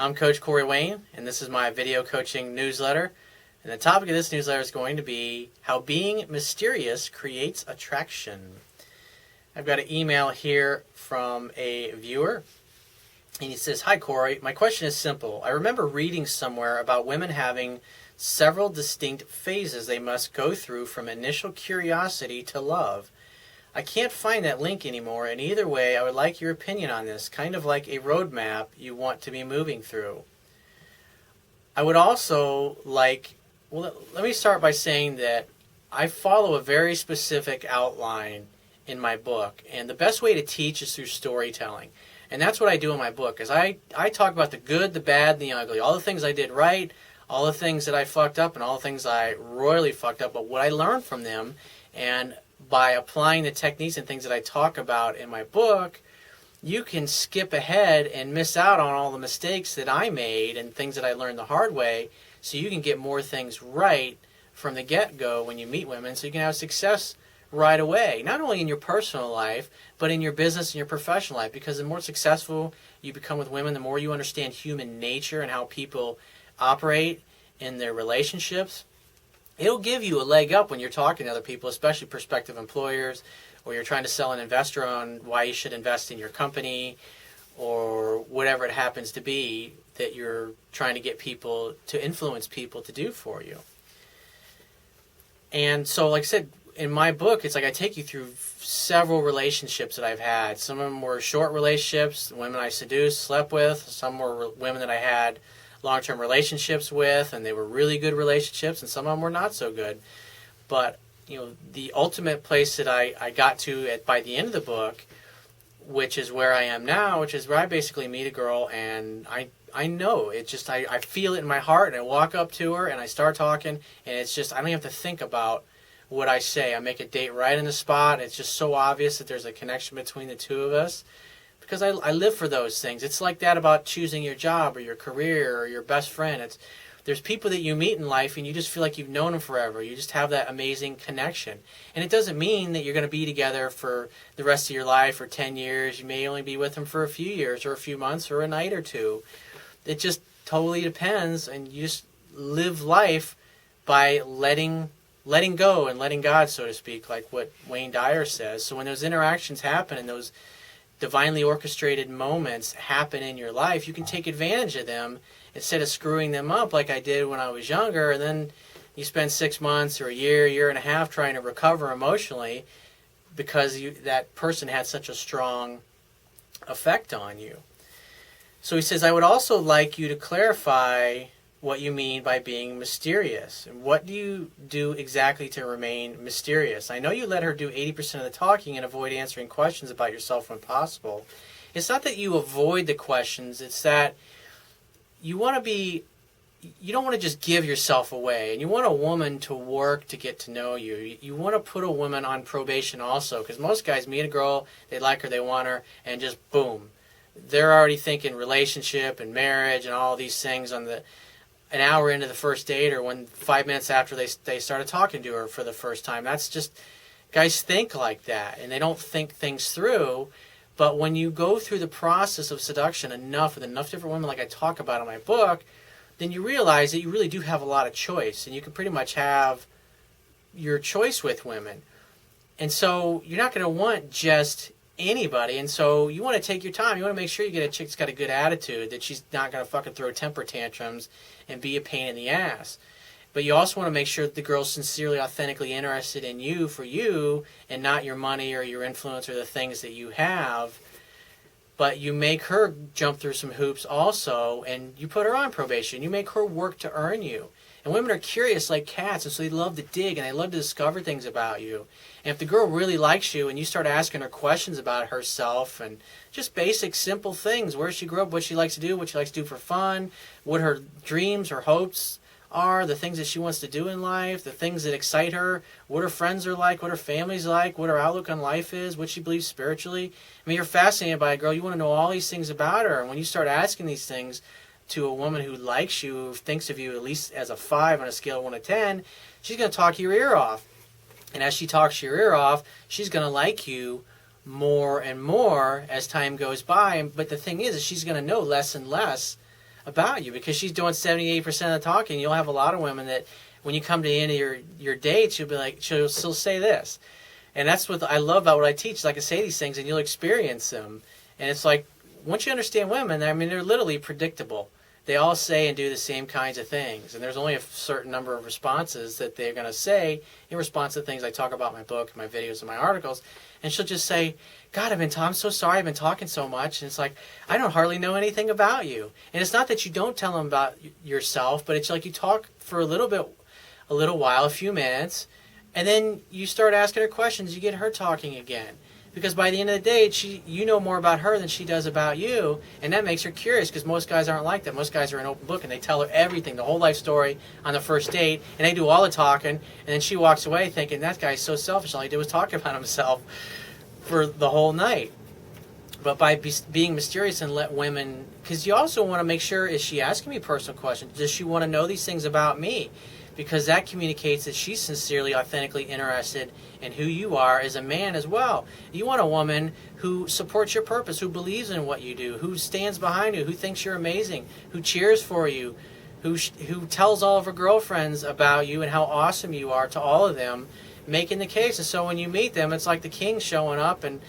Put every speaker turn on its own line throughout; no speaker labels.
I'm Coach Corey Wayne, and this is my video coaching newsletter. And the topic of this newsletter is going to be how being mysterious creates attraction. I've got an email here from a viewer, and he says, "Hi Corey, my question is simple. I remember reading somewhere about women having several distinct phases they must go through from initial curiosity to love. I can't find that link anymore, and either way, I would like your opinion on this, kind of like a roadmap you want to be moving through." I would also like, let me start by saying that I follow a very specific outline in my book, and the best way to teach is through storytelling. And that's what I do in my book, is I talk about the good, the bad, and the ugly, all the things I did right, all the things that I fucked up, and all the things I royally fucked up, but what I learned from them. And by applying the techniques and things that I talk about in my book, you can skip ahead and miss out on all the mistakes that I made and things that I learned the hard way, so you can get more things right from the get-go when you meet women, so you can have success right away, not only in your personal life, but in your business and your professional life, because the more successful you become with women, the more you understand human nature and how people operate in their relationships. It'll give you a leg up when you're talking to other people, especially prospective employers, or you're trying to sell an investor on why you should invest in your company, or whatever it happens to be that you're trying to get people to influence people to do for you. And so, like I said, in my book, it's like I take you through several relationships that I've had. Some of them were short relationships, women I seduced, slept with. Some were women that I had long-term relationships with, and they were really good relationships, and some of them were not so good. But the ultimate place that I got to by the end of the book, which is where I am now, which is where I basically meet a girl, and I know it. Just I feel it in my heart, and I walk up to her and I start talking, and it's just I don't have to think about what I say. I make a date right in the spot. It's just so obvious that there's a connection between the two of us, because I live for those things. It's like that about choosing your job or your career or your best friend. There's people that you meet in life and you just feel like you've known them forever. You just have that amazing connection. And it doesn't mean that you're going to be together for the rest of your life or 10 years. You may only be with them for a few years or a few months or a night or two. It just totally depends, and you just live life by letting go and letting God, so to speak, like what Wayne Dyer says. So when those interactions happen and those divinely orchestrated moments happen in your life, you can take advantage of them instead of screwing them up like I did when I was younger, and then you spend 6 months or a year and a half trying to recover emotionally because that person had such a strong effect on you. So he says, I would also like you to clarify what you mean by being mysterious. And what do you do exactly to remain mysterious? I know you let her do 80% of the talking and avoid answering questions about yourself when possible. It's not that you avoid the questions, it's that you don't want to just give yourself away, and you want a woman to work to get to know you. You want to put a woman on probation also, because most guys meet a girl, they like her, they want her, and just boom. They're already thinking relationship and marriage and all these things an hour into the first date, or 5 minutes after they started talking to her for the first time. That's just, guys think like that, and they don't think things through. But when you go through the process of seduction with enough different women like I talk about in my book, then you realize that you really do have a lot of choice, and you can pretty much have your choice with women. And so you're not going to want just anybody, and so you want to take your time. You want to make sure you get a chick that's got a good attitude, that she's not going to fucking throw temper tantrums and be a pain in the ass. But you also want to make sure that the girl's sincerely, authentically interested in you for you, and not your money or your influence or the things that you have. But you make her jump through some hoops also, and you put her on probation. You make her work to earn you. And women are curious like cats, and so they love to dig, and they love to discover things about you. And if the girl really likes you and you start asking her questions about herself and just basic, simple things, where she grew up, what she likes to do, what she likes to do for fun, what her dreams, her hopes are, the things that she wants to do in life, the things that excite her, what her friends are like, what her family's like, what her outlook on life is, what she believes spiritually. I mean, you're fascinated by a girl. You want to know all these things about her. And when you start asking these things to a woman who likes you, who thinks of you at least as a 5 on a scale of 1 to 10, she's going to talk your ear off. And as she talks your ear off, she's going to like you more and more as time goes by. But the thing is she's going to know less and less about you, because she's doing 78% of the talking. You'll have a lot of women that when you come to the end of your date, she'll be like, she'll still say this. And that's what I love about what I teach. Is I can say these things and you'll experience them. And it's like, once you understand women, I mean, they're literally predictable. They all say and do the same kinds of things. And there's only a certain number of responses that they're going to say in response to things I talk about in my book, my videos, and my articles. And she'll just say, God, I'm so sorry I've been talking so much. And it's like, I don't hardly know anything about you. And it's not that you don't tell them about yourself, but it's like you talk for a little while, a few minutes, and then you start asking her questions. You get her talking again. Because by the end of the day, you know more about her than she does about you, and that makes her curious, because most guys aren't like that. Most guys are an open book, and they tell her everything, the whole life story on the first date, and they do all the talking, and then she walks away thinking, that guy's so selfish, all he did was talk about himself for the whole night. But by being mysterious and let women, because you also want to make sure, is she asking me personal questions? Does she want to know these things about me? Because that communicates that she's sincerely, authentically interested in who you are as a man as well. You want a woman who supports your purpose, who believes in what you do, who stands behind you, who thinks you're amazing, who cheers for you, who tells all of her girlfriends about you and how awesome you are to all of them, making the case. And so when you meet them, it's like the king showing up, and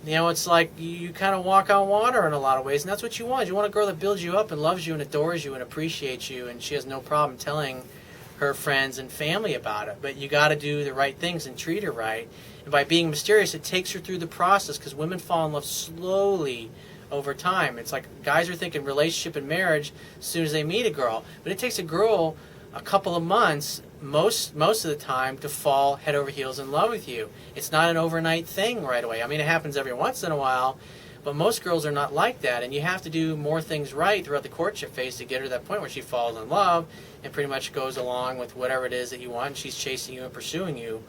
it's like you kind of walk on water in a lot of ways, and that's what you want. You want a girl that builds you up and loves you and adores you and appreciates you, and she has no problem telling her friends and family about it. But you got to do the right things and treat her right. And by being mysterious, it takes her through the process, because women fall in love slowly over time. It's like guys are thinking relationship and marriage as soon as they meet a girl, but it takes a girl a couple of months most of the time to fall head over heels in love with you. It's not an overnight thing right away. I mean, it happens every once in a while, but most girls are not like that, and you have to do more things right throughout the courtship phase to get her to that point where she falls in love and pretty much goes along with whatever it is that you want, and she's chasing you and pursuing you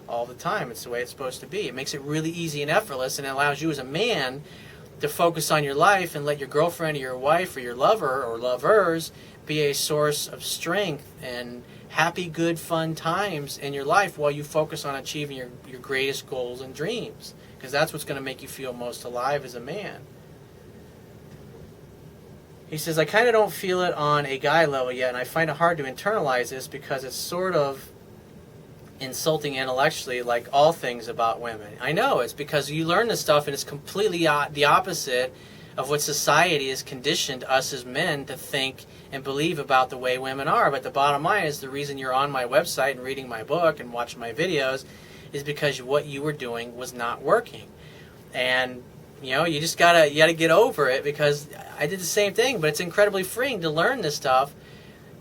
all the time. It's the way it's supposed to be. It makes it really easy and effortless, and it allows you as a man to focus on your life and let your girlfriend or your wife or your lover or lovers be a source of strength and happy, good, fun times in your life while you focus on achieving your greatest goals and dreams, because that's what's going to make you feel most alive as a man. He says, I kind of don't feel it on a guy level yet, and I find it hard to internalize this because it's sort of insulting intellectually, like all things about women. I know, it's because you learn this stuff and it's completely the opposite of what society has conditioned us as men to think and believe about the way women are. But the bottom line is, the reason you're on my website and reading my book and watching my videos is because what you were doing was not working. And you just gotta get over it, because I did the same thing, but it's incredibly freeing to learn this stuff.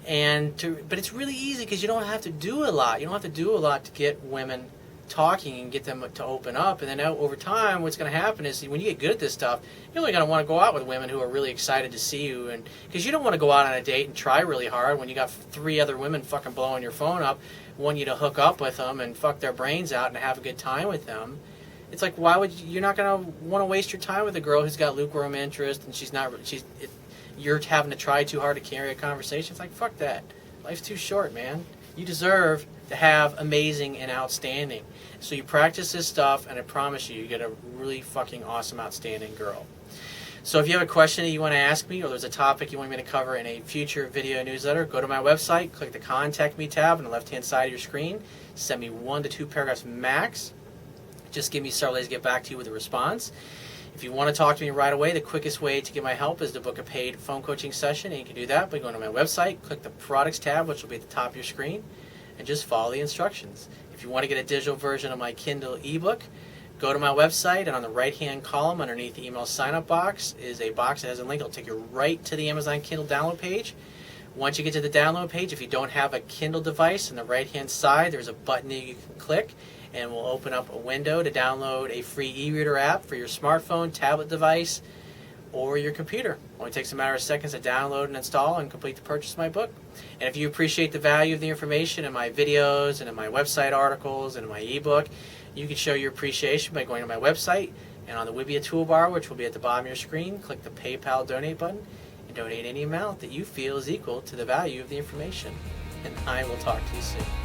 But it's really easy, because you don't have to do a lot. You don't have to do a lot to get women talking and get them to open up. And then over time, what's going to happen is, when you get good at this stuff, you're only going to want to go out with women who are really excited to see you. And because you don't want to go out on a date and try really hard when you got 3 other women fucking blowing your phone up, want you to hook up with them and fuck their brains out and have a good time with them. It's like, why would you're not going to want to waste your time with a girl who's got lukewarm interest and you're having to try too hard to carry a conversation. It's like, fuck that. Life's too short, man. You deserve to have amazing and outstanding. So you practice this stuff, and I promise you get a really fucking awesome, outstanding girl. So if you have a question that you want to ask me, or there's a topic you want me to cover in a future video newsletter, go to my website, click the Contact Me tab on the left-hand side of your screen, send me 1 to 2 paragraphs max. Just give me several days to get back to you with a response. If you want to talk to me right away, the quickest way to get my help is to book a paid phone coaching session, and you can do that by going to my website, click the Products tab, which will be at the top of your screen, and just follow the instructions. If you want to get a digital version of my Kindle ebook, go to my website, and on the right-hand column underneath the email sign-up box is a box that has a link. It'll take you right to the Amazon Kindle download page. Once you get to the download page, if you don't have a Kindle device, on the right-hand side, there's a button that you can click, and we'll open up a window to download a free e-reader app for your smartphone, tablet device, or your computer. It only takes a matter of seconds to download and install and complete the purchase of my book. And if you appreciate the value of the information in my videos and in my website articles and in my ebook, you can show your appreciation by going to my website, and on the Wibbia toolbar, which will be at the bottom of your screen, click the PayPal donate button and donate any amount that you feel is equal to the value of the information. And I will talk to you soon.